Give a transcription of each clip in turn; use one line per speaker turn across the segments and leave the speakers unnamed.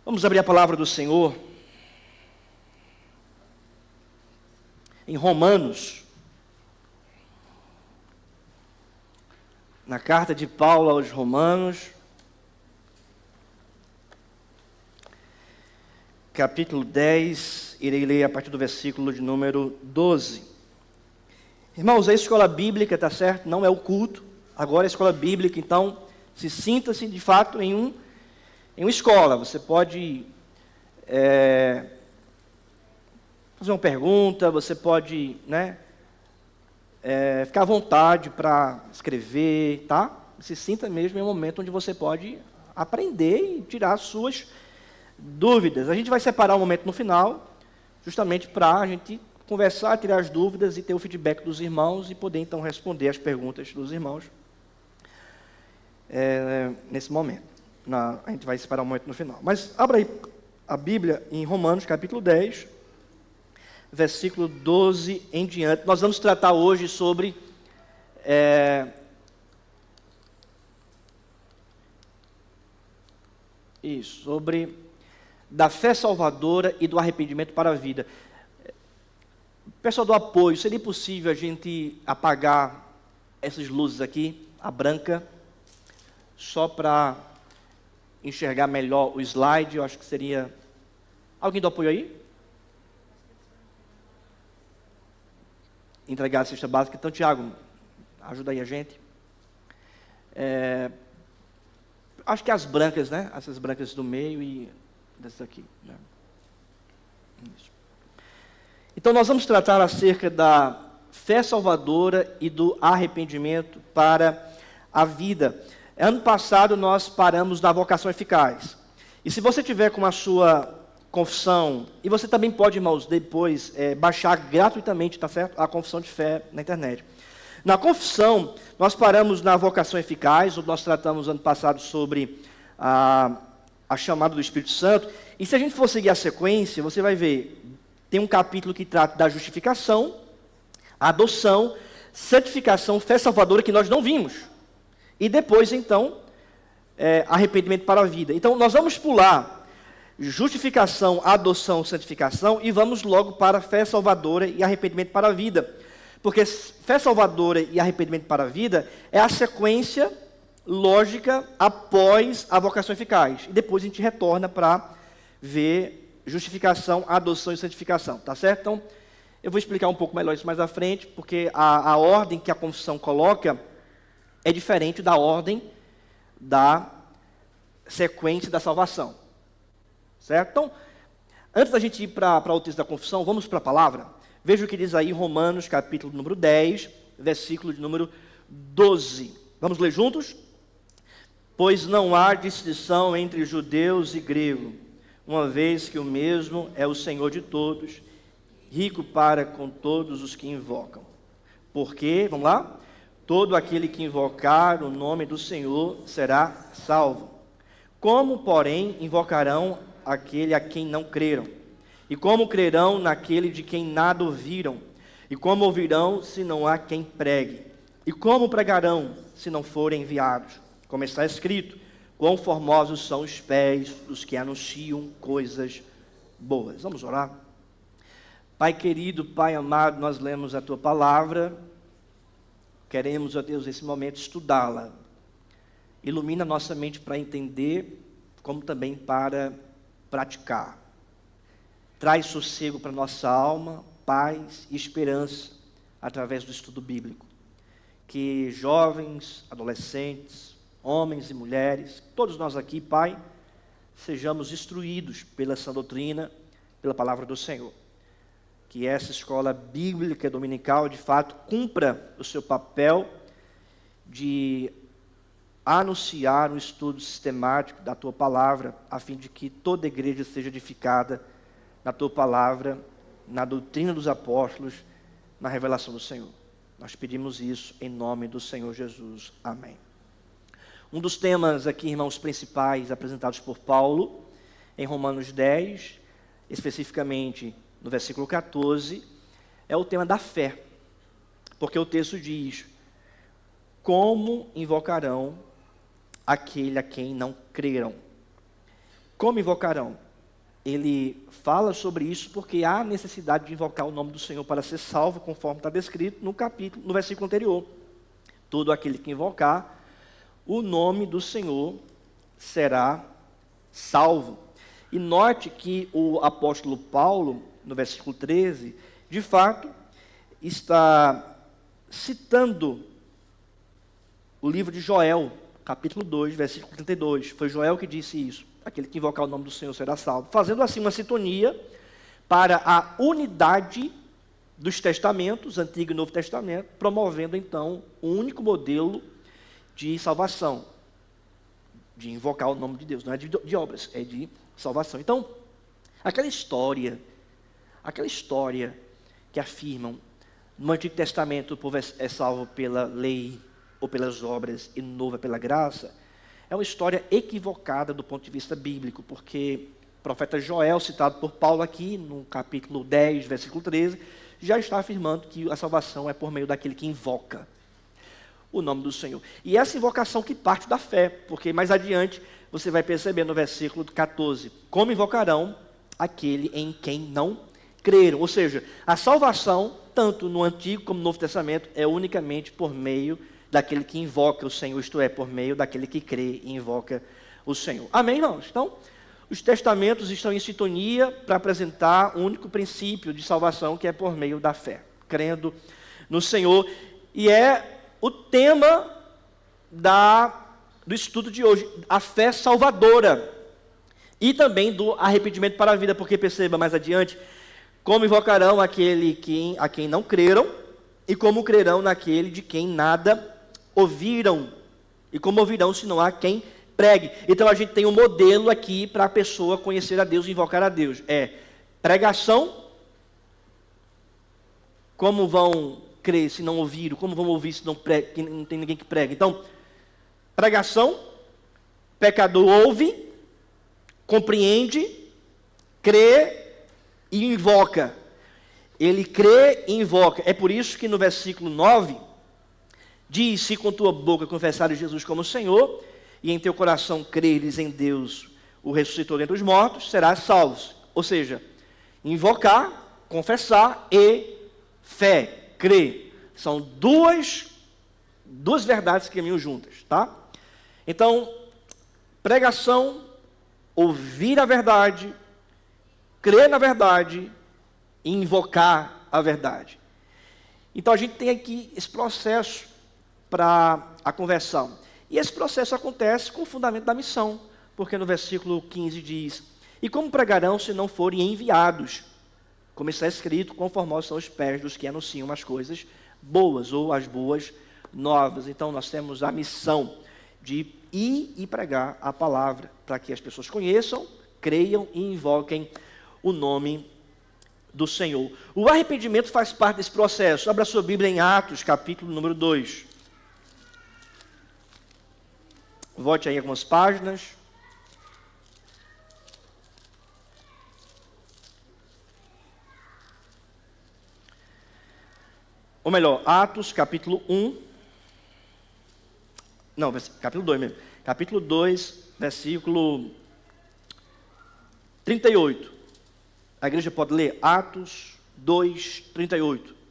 Vamos abrir a palavra do Senhor em Romanos, na carta de Paulo aos Romanos, capítulo 10, irei ler a partir do versículo de número 12. Irmãos, a escola bíblica, tá certo? Não é o culto, agora é a escola bíblica, então se sinta-se de fato em uma escola. Você pode fazer uma pergunta, você pode ficar à vontade para escrever, tá? Se sinta mesmo em um momento onde você pode aprender e tirar suas dúvidas. A gente vai separar um momento no final, justamente para a gente conversar, tirar as dúvidas e ter o feedback dos irmãos e poder então responder as perguntas dos irmãos nesse momento. A gente vai separar um momento no final. Mas abra aí a Bíblia em Romanos, capítulo 10, versículo 12 em diante. Nós vamos tratar hoje sobre sobre da fé salvadora e do arrependimento para a vida. Pessoal do apoio, seria possível a gente apagar essas luzes aqui, a branca, só para enxergar melhor o slide? Eu acho que seria... Alguém do apoio aí? Entregar a cesta básica. Então, Tiago, ajuda aí a gente. Acho que as brancas, né? Essas brancas do meio e dessas aqui. Né? Isso. Então, nós vamos tratar acerca da fé salvadora e do arrependimento para a vida. Ano passado, nós paramos na vocação eficaz. E se você tiver com a sua confissão, e você também pode, irmãos, depois baixar gratuitamente, tá certo? A confissão de fé na internet. Na confissão, nós paramos na vocação eficaz, onde nós tratamos ano passado sobre a chamada do Espírito Santo. E se a gente for seguir a sequência, você vai ver, tem um capítulo que trata da justificação, adoção, santificação, fé salvadora, que nós não vimos. E depois, então, arrependimento para a vida. Então, nós vamos pular justificação, adoção, santificação, e vamos logo para fé salvadora e arrependimento para a vida. Porque fé salvadora e arrependimento para a vida é a sequência lógica após a vocação eficaz. E depois a gente retorna para ver justificação, adoção e santificação, tá certo? Então, eu vou explicar um pouco melhor isso mais à frente, porque a ordem que a confissão coloca é diferente da ordem da sequência da salvação. Certo? Então, antes da gente ir para o texto da confissão, vamos para a palavra. Veja o que diz aí Romanos, capítulo número 10, versículo de número 12. Vamos ler juntos? Pois não há distinção entre judeus e grego, uma vez que o mesmo é o Senhor de todos, rico para com todos os que invocam. Porque, vamos lá? Todo aquele que invocar o nome do Senhor será salvo. Como, porém, invocarão aquele a quem não creram? E como crerão naquele de quem nada ouviram? E como ouvirão se não há quem pregue? E como pregarão se não forem enviados? Como está escrito, quão formosos são os pés dos que anunciam coisas boas. Vamos orar? Pai querido, Pai amado, nós lemos a Tua palavra, queremos, ó Deus, nesse momento estudá-la. Ilumina nossa mente para entender, como também para praticar. Traz sossego para nossa alma, paz e esperança através do estudo bíblico. Que jovens, adolescentes, homens e mulheres, todos nós aqui, Pai, sejamos instruídos pela sã doutrina, pela palavra do Senhor. Que essa escola bíblica dominical, de fato, cumpra o seu papel de anunciar um estudo sistemático da Tua palavra, a fim de que toda igreja seja edificada na Tua palavra, na doutrina dos apóstolos, na revelação do Senhor. Nós pedimos isso em nome do Senhor Jesus. Amém. Um dos temas aqui, irmãos, principais apresentados por Paulo, em Romanos 10, especificamente no versículo 14, é o tema da fé. Porque o texto diz, como invocarão aquele a quem não creram? Como invocarão? Ele fala sobre isso porque há necessidade de invocar o nome do Senhor para ser salvo, conforme está descrito no versículo anterior. Todo aquele que invocar o nome do Senhor será salvo. E note que o apóstolo Paulo, no versículo 13, de fato, está citando o livro de Joel, capítulo 2, versículo 32. Foi Joel que disse isso. Aquele que invocar o nome do Senhor será salvo. Fazendo assim uma sintonia para a unidade dos testamentos, Antigo e Novo Testamento, promovendo então um único modelo de salvação, de invocar o nome de Deus. Não é de obras, é de salvação. Então, aquela história que afirmam no Antigo Testamento o povo é salvo pela lei ou pelas obras e no Novo é pela graça, é uma história equivocada do ponto de vista bíblico, porque o profeta Joel, citado por Paulo aqui, no capítulo 10, versículo 13, já está afirmando que a salvação é por meio daquele que invoca o nome do Senhor. E essa invocação que parte da fé, porque mais adiante você vai perceber no versículo 14, como invocarão aquele em quem não creram. Ou seja, a salvação, tanto no Antigo como no Novo Testamento, é unicamente por meio daquele que invoca o Senhor, isto é, por meio daquele que crê e invoca o Senhor. Amém, irmãos? Então, os testamentos estão em sintonia para apresentar um único princípio de salvação, que é por meio da fé, crendo no Senhor. E é o tema do estudo de hoje, a fé salvadora. E também do arrependimento para a vida, porque perceba mais adiante, como invocarão aquele a quem não creram, e como crerão naquele de quem nada ouviram, e como ouvirão se não há quem pregue. Então a gente tem um modelo aqui para a pessoa conhecer a Deus e invocar a Deus. É pregação. Como vão crer se não ouviram? Como vão ouvir se não tem ninguém que pregue? Então, pregação, pecador ouve, compreende, crê e invoca. Ele crê e invoca. É por isso que no versículo 9, diz: se com tua boca confessares Jesus como Senhor, e em teu coração creres em Deus, o ressuscitou dentre os mortos, serás salvo. Ou seja, invocar, confessar e fé, crer. São duas verdades que caminham juntas, tá? Então, pregação, ouvir a verdade, crer na verdade e invocar a verdade. Então, a gente tem aqui esse processo para a conversão. E esse processo acontece com o fundamento da missão, porque no versículo 15 diz: e como pregarão se não forem enviados? Como está escrito, quão formosos são os pés dos que anunciam as coisas boas, ou as boas novas. Então nós temos a missão de ir e pregar a palavra, para que as pessoas conheçam, creiam e invoquem o nome do Senhor. O arrependimento faz parte desse processo. Abra sua Bíblia em Atos, capítulo número 2. Volte aí algumas páginas. Ou melhor, Atos, capítulo 1. Não, capítulo 2 mesmo. Capítulo 2, versículo 38. A igreja pode ler? Atos 2, 38.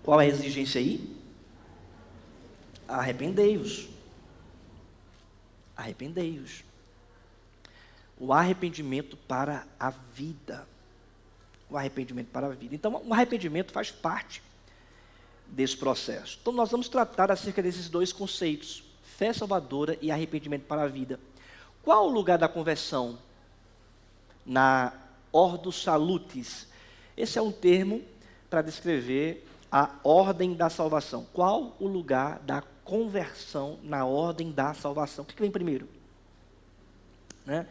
Qual é a exigência aí? Arrependei-vos. Arrependei-vos. O arrependimento para a vida. O arrependimento para a vida. Então, o arrependimento faz parte desse processo. Então, nós vamos tratar acerca desses dois conceitos: fé salvadora e arrependimento para a vida. Qual o lugar da conversão? Na Ordo Salutis. Esse é um termo para descrever a ordem da salvação. Qual o lugar da conversão na ordem da salvação? O que vem primeiro? Né?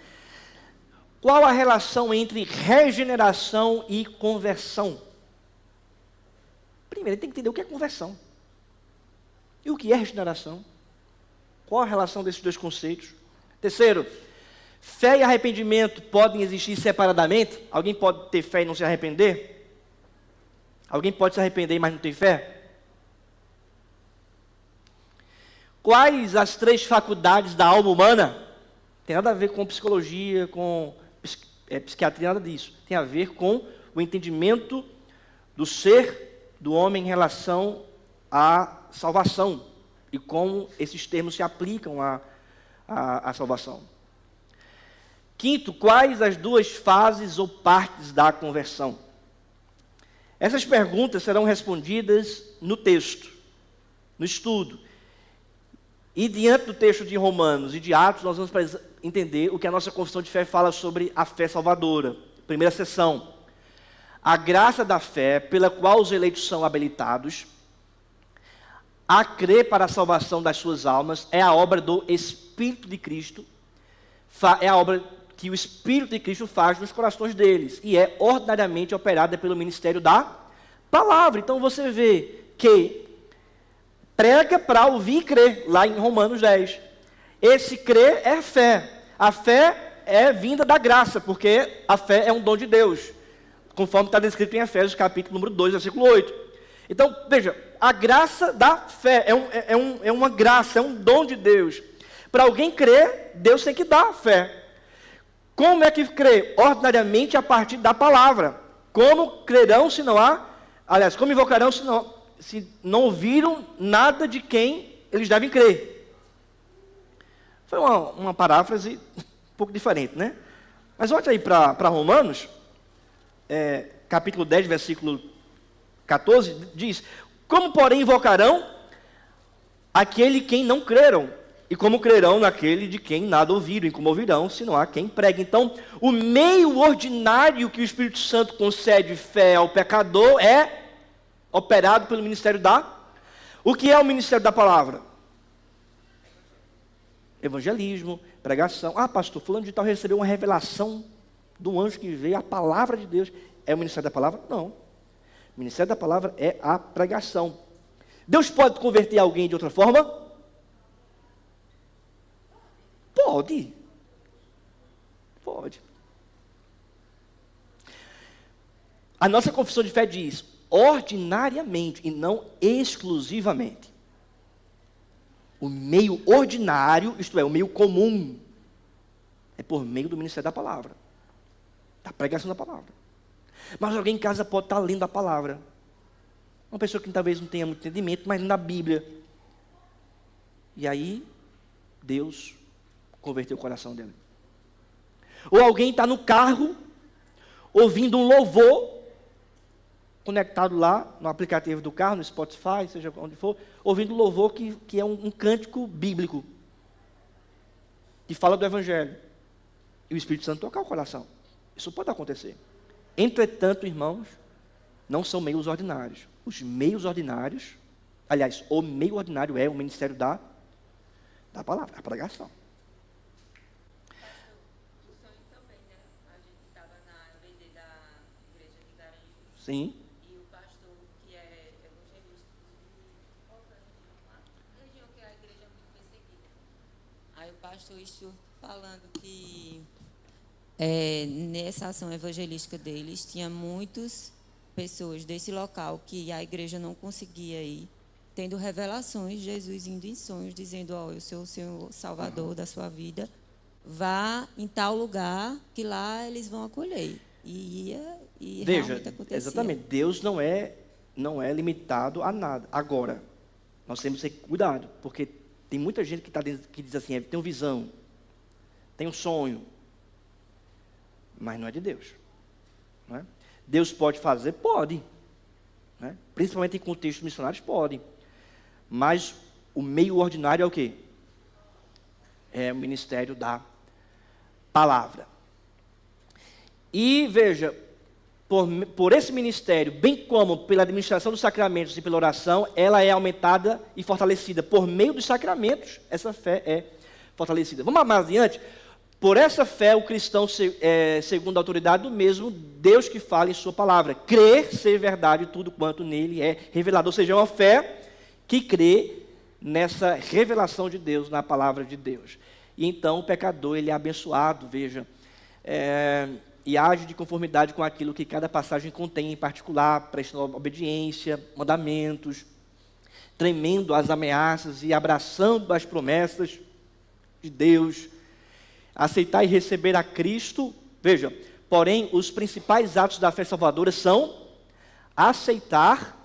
Qual a relação entre regeneração e conversão? Primeiro, tem que entender o que é conversão. E o que é regeneração? Qual a relação desses dois conceitos? Terceiro, fé e arrependimento podem existir separadamente? Alguém pode ter fé e não se arrepender? Alguém pode se arrepender, mas não tem fé? Quais as 3 faculdades da alma humana? Tem nada a ver com psicologia, com psiquiatria, nada disso. Tem a ver com o entendimento do ser do homem em relação à salvação e como esses termos se aplicam à salvação. Quinto, quais as 2 fases ou partes da conversão? Essas perguntas serão respondidas no texto, no estudo. E diante do texto de Romanos e de Atos, nós vamos entender o que a nossa confissão de fé fala sobre a fé salvadora. Primeira sessão. A graça da fé, pela qual os eleitos são habilitados a crer para a salvação das suas almas, é a obra do Espírito de Cristo, é a obra que o Espírito de Cristo faz nos corações deles, e é ordinariamente operada pelo ministério da palavra. Então você vê que prega para ouvir e crer, lá em Romanos 10. Esse crer é fé. A fé é vinda da graça, porque a fé é um dom de Deus, conforme está descrito em Efésios, capítulo número 2, versículo 8. Então, veja, a graça da fé é uma graça, é um dom de Deus. Para alguém crer, Deus tem que dar a fé. Como é que crê? Ordinariamente a partir da palavra. Como crerão se não há... Aliás, como invocarão se não ouviram nada de quem eles devem crer? Foi uma paráfrase um pouco diferente, né? Mas olha aí para Romanos, capítulo 10, versículo 14, diz: como, porém, invocarão aquele quem não creram? E como crerão naquele de quem nada ouviram? E como ouvirão, se não há quem pregue? Então, o meio ordinário que o Espírito Santo concede fé ao pecador é operado pelo ministério da... O que é o ministério da palavra? Evangelismo, pregação. Ah, pastor, fulano de tal recebeu uma revelação do anjo que veio, a palavra de Deus. É o ministério da palavra? Não. O ministério da palavra é a pregação. Deus pode converter alguém de outra forma? Pode. Pode. A nossa confissão de fé diz ordinariamente e não exclusivamente. O meio ordinário, isto é, o meio comum, é por meio do ministério da palavra, da pregação da palavra. Mas alguém em casa pode estar lendo a palavra. Uma pessoa que talvez não tenha muito entendimento, mas lendo a Bíblia. E aí, Deus converteu o coração dela. Ou alguém está no carro, ouvindo um louvor, conectado lá no aplicativo do carro, no Spotify, seja onde for, ouvindo louvor que é um cântico bíblico, que fala do Evangelho. E o Espírito Santo tocar o coração. Isso pode acontecer. Entretanto, irmãos, não são meios ordinários. Os meios ordinários, aliás, o meio ordinário é o ministério da palavra, a pregação.
O sonho também, né? A gente estava na EBD da igreja de Garanhuns.
Sim.
E o pastor, que é evangelista de outra região lá, região que a igreja é muito perseguida. Aí o pastor Stuart falando que nessa ação evangelística deles, tinha muitas pessoas desse local que a igreja não conseguia ir, tendo revelações, Jesus indo em sonhos, dizendo: ó, eu sou o Senhor Salvador da sua vida, vá em tal lugar que lá eles vão acolher. E
Veja,
realmente acontecia.
exatamente, Deus não é limitado a nada. Agora, nós temos que ter cuidado, porque tem muita gente que diz assim, tem uma visão, tem um sonho, mas não é de Deus. Não é? Deus pode fazer? Pode. Né? Principalmente em contextos missionários, pode. Mas o meio ordinário é o quê? É o ministério da palavra. E veja, por esse ministério, bem como pela administração dos sacramentos e pela oração, ela é aumentada e fortalecida. Por meio dos sacramentos, essa fé é fortalecida. Vamos mais adiante. Por essa fé, o cristão, segundo a autoridade do mesmo Deus que fala em sua palavra, crer ser verdade tudo quanto nele é revelado. Ou seja, é uma fé que crê nessa revelação de Deus, na palavra de Deus. e então o pecador ele é abençoado, veja, e age de conformidade com aquilo que cada passagem contém em particular, prestando obediência, mandamentos, tremendo às ameaças e abraçando as promessas de Deus. Aceitar e receber a Cristo, veja, porém, os principais atos da fé salvadora são aceitar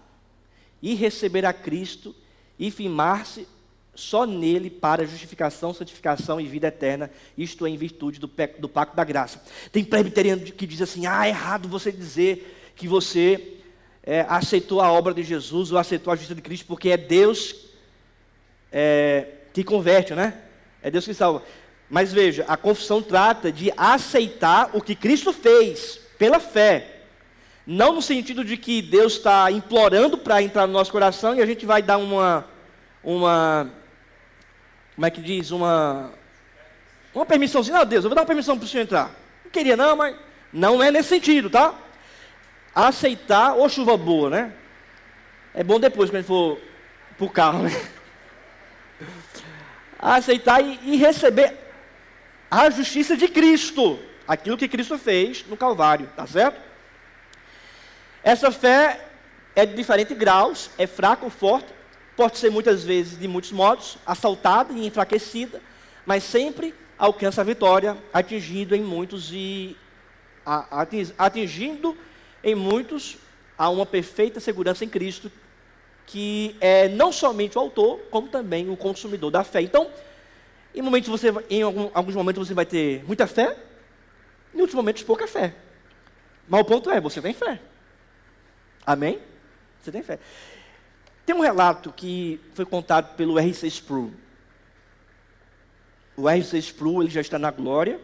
e receber a Cristo e firmar-se só nele para justificação, santificação e vida eterna, isto é, em virtude do pacto da graça. Tem presbiteriano que diz assim, é errado você dizer que você aceitou a obra de Jesus ou aceitou a justiça de Cristo, porque é Deus que converte, né? É Deus que salva. Mas veja, a confissão trata de aceitar o que Cristo fez pela fé. Não no sentido de que Deus está implorando para entrar no nosso coração e a gente vai dar uma como é que diz? Uma permissãozinha. Não, Deus, eu vou dar uma permissão para o senhor entrar. Não queria não, mas não é nesse sentido, tá? Aceitar, ou chuva boa, né? É bom depois, quando a gente for para o carro, né? Aceitar e receber a justiça de Cristo. Aquilo que Cristo fez no Calvário, tá certo? Essa fé é de diferentes graus, é fraca ou forte, pode ser muitas vezes, de muitos modos, assaltada e enfraquecida, mas sempre alcança a vitória, atingindo em muitos a uma perfeita segurança em Cristo, que é não somente o autor, como também o consumidor da fé. Então, em alguns momentos você vai ter muita fé, em outros momentos pouca fé. Mas o ponto é, você tem fé. Amém? Você tem fé. Tem um relato que foi contado pelo R.C. Sproul. O R.C. Sproul, ele já está na glória.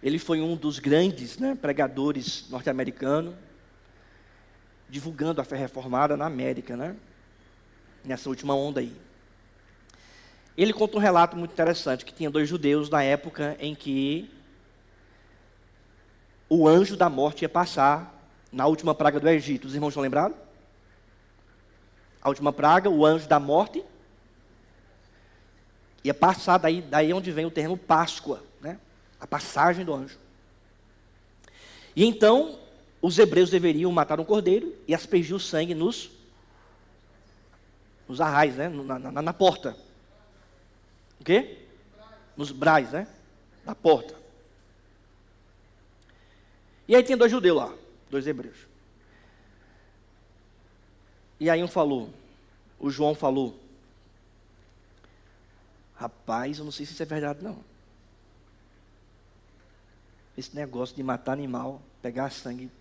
Ele foi um dos grandes, né, pregadores norte-americanos, divulgando a fé reformada na América, né? Nessa última onda aí. Ele conta um relato muito interessante, que tinha 2 judeus na época em que o anjo da morte ia passar na última praga do Egito. Os irmãos estão lembrados? A última praga, o anjo da morte, ia passar, daí onde vem o termo Páscoa, né? A passagem do anjo. E então, os hebreus deveriam matar um cordeiro e aspergir o sangue nos arrais, né? Na porta. O quê? Nos brais, né? Na porta. E aí tinha 2 judeus lá, 2 hebreus. E aí o João falou, rapaz, eu não sei se isso é verdade não. Esse negócio de matar animal, pegar sangue,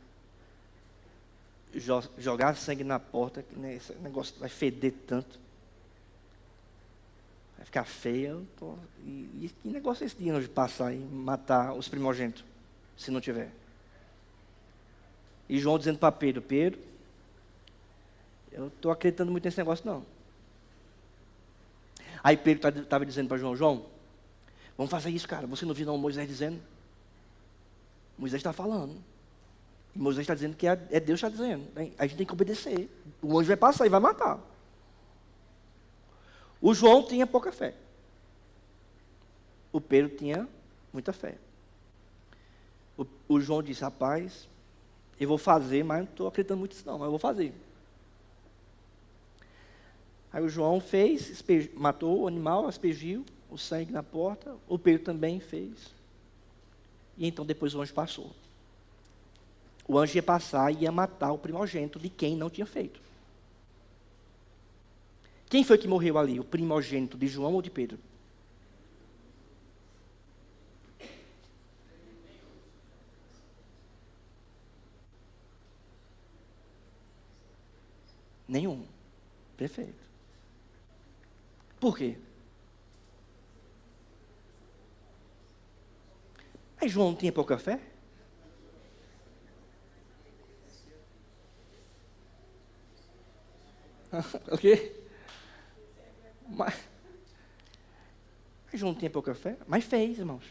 jogar sangue na porta, esse negócio vai feder tanto. Vai ficar feio. E que negócio é esse de anjo passar e matar os primogênitos, se não tiver? E João dizendo para Pedro, eu não estou acreditando muito nesse negócio não. Aí Pedro estava dizendo para João, vamos fazer isso, cara. Você não viu não Moisés dizendo? Moisés está falando. E Moisés está dizendo que é Deus que está dizendo. A gente tem que obedecer. O anjo vai passar e vai matar. O João tinha pouca fé. O Pedro tinha muita fé. O João disse, rapaz, eu vou fazer, mas não estou acreditando muito nisso não, mas eu vou fazer. Aí o João fez, matou o animal, aspergiu o sangue na porta. O Pedro também fez. E então depois o anjo passou. O anjo ia passar e ia matar o primogênito de quem não tinha feito. Quem foi que morreu ali? O primogênito de João ou de Pedro? Nenhum. Perfeito. Por quê? Mas João não tinha pouca fé? Ok? Mas João não tinha pouca fé? Mas fez, irmãos.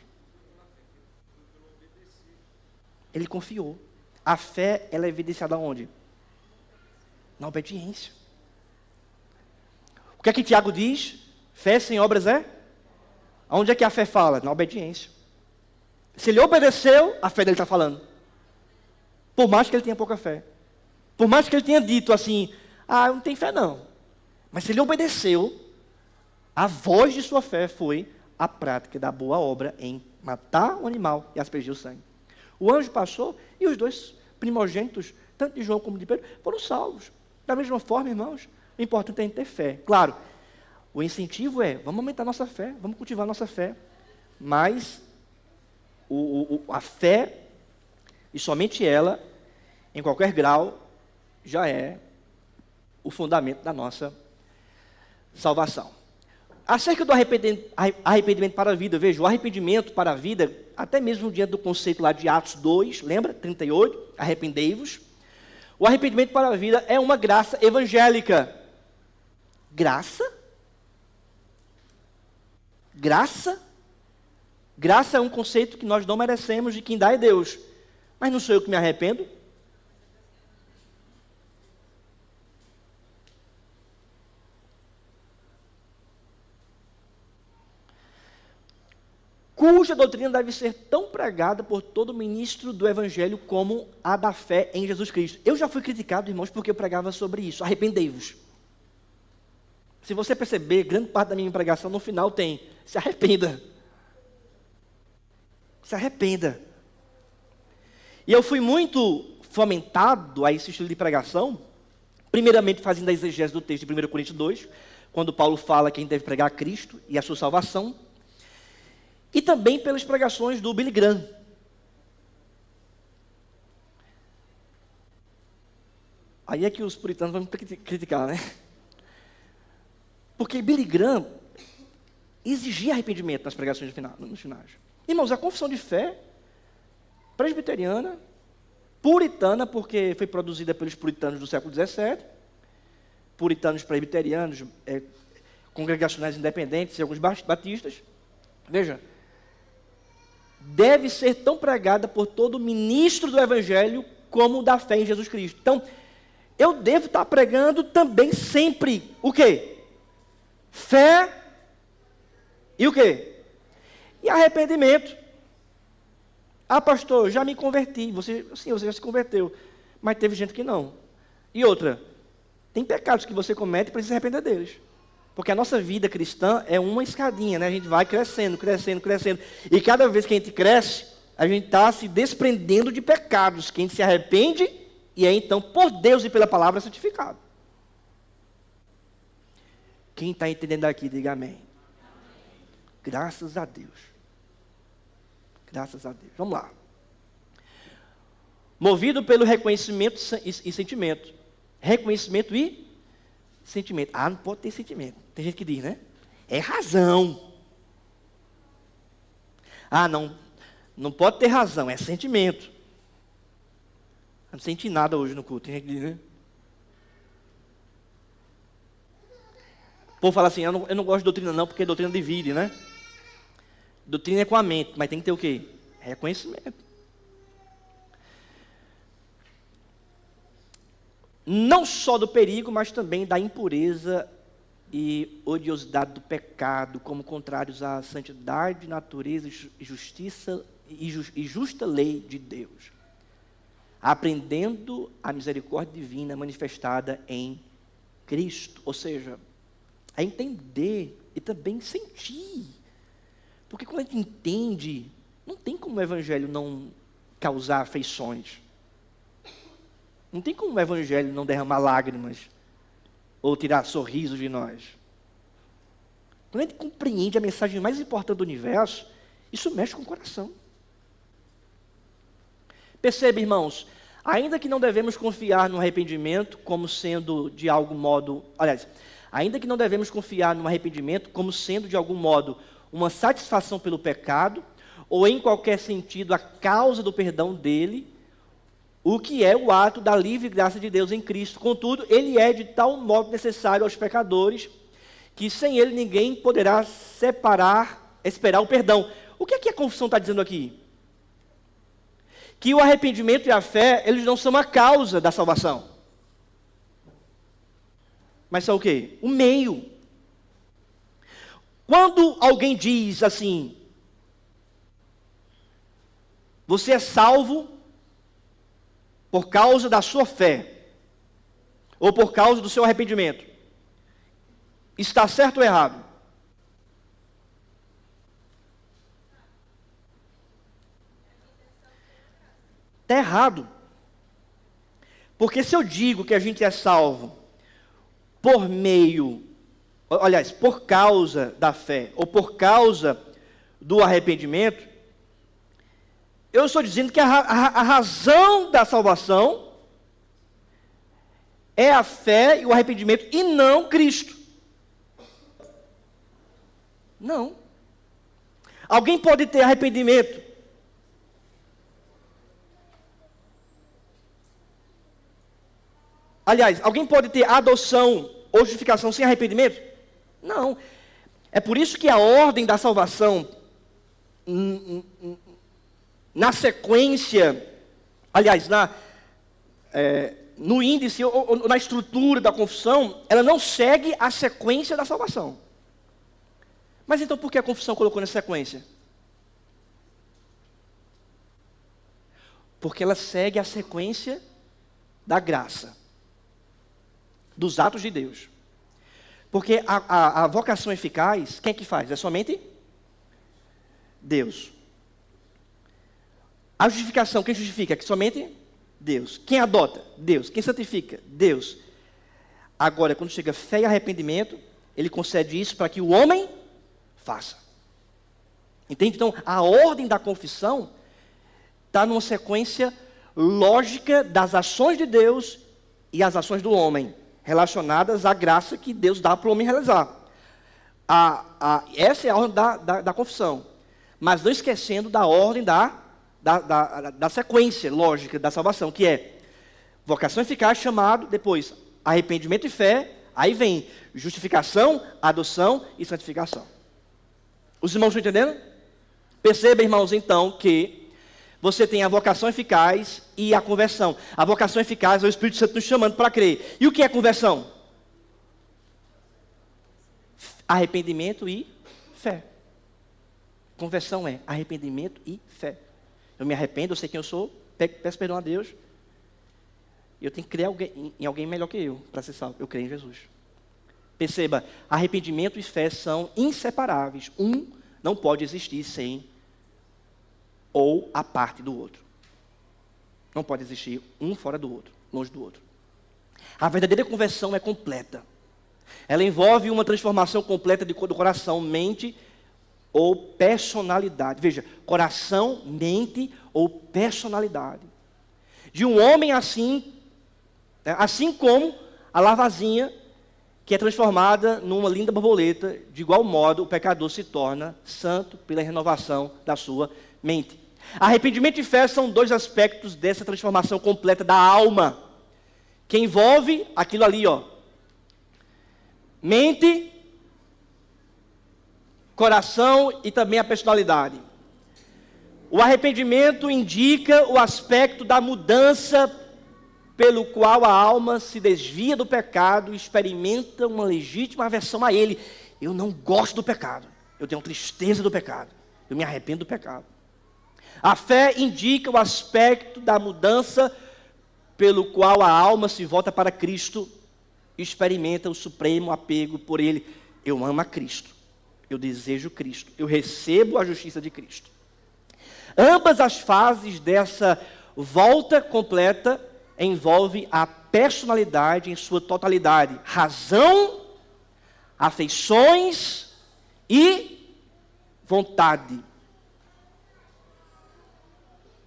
Ele confiou. A fé, ela é evidenciada onde? Na obediência. O que é que Tiago diz? Fé sem obras é Aonde é que a fé fala? Na obediência. Se ele obedeceu, a fé dele está falando. Por mais que ele tenha pouca fé. Por mais que ele tenha dito assim, eu não tenho fé não. Mas se ele obedeceu, a voz de sua fé foi a prática da boa obra em matar o animal e aspergir o sangue. O anjo passou e os dois primogênitos, tanto de João como de Pedro, foram salvos. Da mesma forma, irmãos, o importante é a gente ter fé. Claro, o incentivo é, vamos aumentar nossa fé, vamos cultivar nossa fé. Mas a fé, e somente ela, em qualquer grau, já é o fundamento da nossa salvação. Acerca do arrependimento para a vida, veja, o arrependimento para a vida, até mesmo diante do conceito lá de Atos 2, lembra? 38, arrependei-vos. O arrependimento para a vida é uma graça evangélica. Graça? Graça? Graça é um conceito que nós não merecemos, de quem dá é Deus. Mas não sou eu que me arrependo? Cuja doutrina deve ser tão pregada por todo ministro do Evangelho como a da fé em Jesus Cristo. Eu já fui criticado, irmãos, porque eu pregava sobre isso. Arrependei-vos. Se você perceber, grande parte da minha pregação no final tem, se arrependa. Se arrependa. E eu fui muito fomentado a esse estilo de pregação, primeiramente fazendo a exegese do texto de 1 Coríntios 2, quando Paulo fala que a gente deve pregar a Cristo e a sua salvação, e também pelas pregações do Billy Graham. Aí é que os puritanos vão me criticar, né? Porque Billy Graham exigia arrependimento nas pregações nos finais. Irmãos, a confissão de fé presbiteriana, puritana, porque foi produzida pelos puritanos do século XVII, puritanos presbiterianos, congregacionais independentes e alguns batistas, veja, deve ser tão pregada por todo ministro do Evangelho como da fé em Jesus Cristo. Então, eu devo estar pregando também sempre o quê? Fé e o quê? E arrependimento. Pastor, já me converti. Sim, você já se converteu. Mas teve gente que não. E outra, tem pecados que você comete e precisa se arrepender deles. Porque a nossa vida cristã é uma escadinha, né? A gente vai crescendo, crescendo, crescendo. E cada vez que a gente cresce, a gente está se desprendendo de pecados, que a gente se arrepende e é então, por Deus e pela palavra, santificado. Quem está entendendo aqui, diga amém. Graças a Deus. Graças a Deus. Vamos lá. Movido pelo reconhecimento e sentimento. Reconhecimento e sentimento. Não pode ter sentimento. Tem gente que diz, né? É razão. Não pode ter razão, é sentimento. Eu não senti nada hoje no culto. Tem gente que diz, né? O povo fala assim, eu não gosto de doutrina não, porque doutrina divide, né? Doutrina é com a mente, mas tem que ter o quê? Reconhecimento. Não só do perigo, mas também da impureza e odiosidade do pecado, como contrários à santidade, natureza e justiça e justa lei de Deus. Aprendendo a misericórdia divina manifestada em Cristo. Ou seja, a entender e também sentir. Porque quando a gente entende, não tem como o Evangelho não causar afeições. Não tem como o Evangelho não derramar lágrimas ou tirar sorrisos de nós. Quando a gente compreende a mensagem mais importante do universo, isso mexe com o coração. Perceba, irmãos, ainda que não devemos confiar no arrependimento como sendo de algum modo, ainda que não devemos confiar no arrependimento como sendo de algum modo uma satisfação pelo pecado, ou em qualquer sentido a causa do perdão dele, o que é o ato da livre graça de Deus em Cristo. Contudo, ele é de tal modo necessário aos pecadores, que sem ele ninguém poderá esperar o perdão. O que é que a confissão está dizendo aqui? Que o arrependimento e a fé, eles não são a causa da salvação. Mas são o quê? O meio. Quando alguém diz assim, você é salvo por causa da sua fé, ou por causa do seu arrependimento, está certo ou errado? Está errado. Porque se eu digo que a gente é salvo por meio, aliás, por causa da fé, ou por causa do arrependimento, eu estou dizendo que a razão da salvação é a fé e o arrependimento, e não Cristo. Não. Alguém pode ter arrependimento aliás, alguém pode ter adoção ou justificação sem arrependimento? Não. É por isso que a ordem da salvação, na sequência, aliás, no índice ou na estrutura da confissão, ela não segue a sequência da salvação. Mas então por que a confissão colocou nessa sequência? Porque ela segue a sequência da graça, dos atos de Deus. Porque a vocação eficaz, quem é que faz? É somente Deus. A justificação, quem justifica? É somente Deus. Quem adota? Deus. Quem santifica? Deus. Agora, quando chega fé e arrependimento, Ele concede isso para que o homem faça. Entende? Então, a ordem da confissão está numa sequência lógica das ações de Deus e as ações do homem, relacionadas à graça que Deus dá para o homem realizar. Essa é a ordem da confissão. Mas não esquecendo da ordem da sequência lógica da salvação, que é vocação eficaz, chamado, depois arrependimento e fé, aí vem justificação, adoção e santificação. Os irmãos estão entendendo? Perceba, irmãos, então, que você tem a vocação eficaz e a conversão. A vocação eficaz é o Espírito Santo nos chamando para crer. E o que é conversão? Arrependimento e fé. Conversão é arrependimento e fé. Eu me arrependo, eu sei quem eu sou, peço perdão a Deus. E eu tenho que crer em alguém melhor que eu para ser salvo. Eu creio em Jesus. Perceba, arrependimento e fé são inseparáveis. Um não pode existir sem ou a parte do outro. Não pode existir um fora do outro, longe do outro. A verdadeira conversão é completa. Ela envolve uma transformação completa do coração, mente ou personalidade. Veja, coração, mente ou personalidade. De um homem assim, assim como a lavazinha que é transformada numa linda borboleta, de igual modo o pecador se torna santo pela renovação da sua mente. Arrependimento e fé são dois aspectos dessa transformação completa da alma, que envolve aquilo ali, ó. Mente, coração e também a personalidade. O arrependimento indica o aspecto da mudança pelo qual a alma se desvia do pecado e experimenta uma legítima aversão a ele. Eu não gosto do pecado, eu tenho tristeza do pecado, eu me arrependo do pecado. A fé indica o aspecto da mudança pelo qual a alma se volta para Cristo e experimenta o supremo apego por Ele. Eu amo a Cristo, eu desejo Cristo, eu recebo a justiça de Cristo. Ambas as fases dessa volta completa envolvem a personalidade em sua totalidade. Razão, afeições e vontade.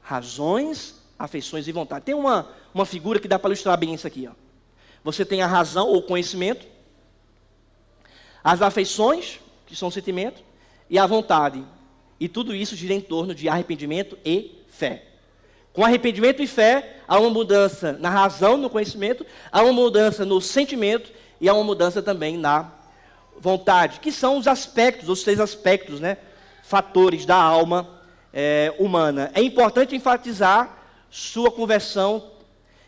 Razões, afeições e vontade. Tem uma figura que dá para ilustrar bem isso aqui, ó. Você tem a razão ou conhecimento, as afeições, que são sentimentos, e a vontade. E tudo isso gira em torno de arrependimento e fé. Com arrependimento e fé, há uma mudança na razão, no conhecimento, há uma mudança no sentimento e há uma mudança também na vontade, que são os aspectos, os 6 aspectos, né, fatores da alma humana. É importante enfatizar sua conversão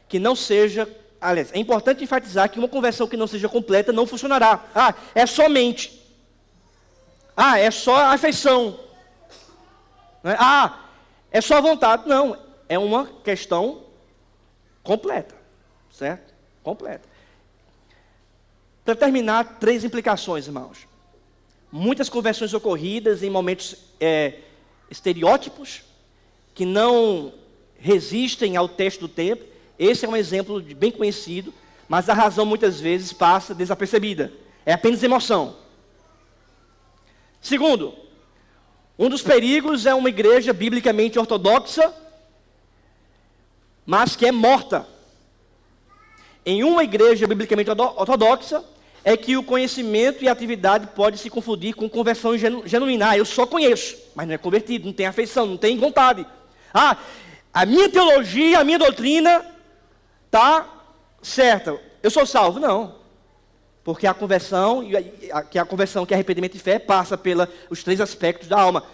que não seja, aliás, é importante enfatizar que uma conversão que não seja completa não funcionará. É somente. Ah, é só a afeição. Não é? Ah, é só a vontade. Não, é uma questão completa. Certo? Completa. Para terminar, 3 implicações, irmãos. Muitas conversões ocorridas em momentos estereótipos, que não resistem ao teste do tempo. Esse é um exemplo bem conhecido, mas a razão muitas vezes passa desapercebida. É apenas emoção. Segundo, um dos perigos é uma igreja biblicamente ortodoxa, mas que é morta. Em uma igreja biblicamente ortodoxa, é que o conhecimento e a atividade pode se confundir com conversão genuína. Ah, eu só conheço, mas não é convertido, não tem afeição, não tem vontade. Ah, a minha teologia, a minha doutrina está certa. Eu sou salvo? Não. Porque a conversão, que é arrependimento e fé, passa pelos 3 aspectos da alma.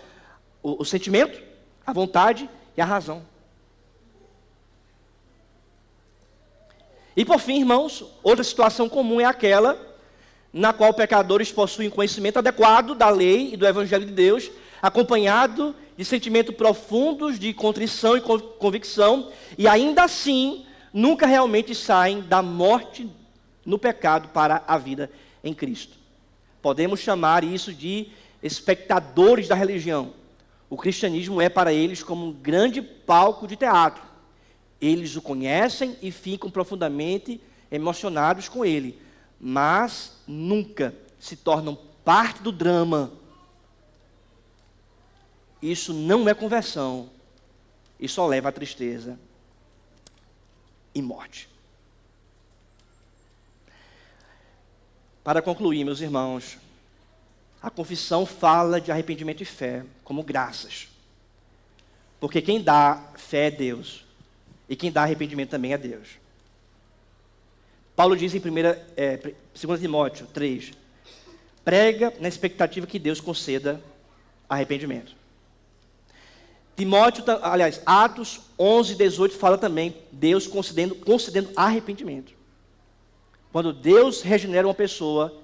O sentimento, a vontade e a razão. E por fim, irmãos, outra situação comum é aquela na qual pecadores possuem conhecimento adequado da lei e do evangelho de Deus, acompanhado de sentimentos profundos de contrição e convicção, e ainda assim nunca realmente saem da morte no pecado para a vida em Cristo. Podemos chamar isso de espectadores da religião. O cristianismo é para eles como um grande palco de teatro. Eles o conhecem e ficam profundamente emocionados com ele, mas nunca se tornam parte do drama. Isso não é conversão, e só leva a tristeza e morte. Para concluir, meus irmãos, a confissão fala de arrependimento e fé como graças. Porque quem dá fé é Deus, e quem dá arrependimento também é Deus. Paulo diz em 2 Timóteo 3, prega na expectativa que Deus conceda arrependimento. Atos 11, 18 fala também Deus concedendo arrependimento. Quando Deus regenera uma pessoa,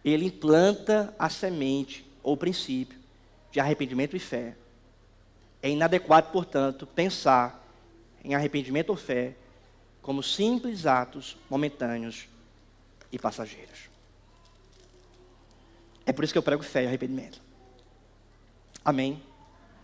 Ele implanta a semente ou princípio de arrependimento e fé. É inadequado, portanto, pensar em arrependimento ou fé como simples atos momentâneos e passageiros. É por isso que eu prego fé e arrependimento. Amém.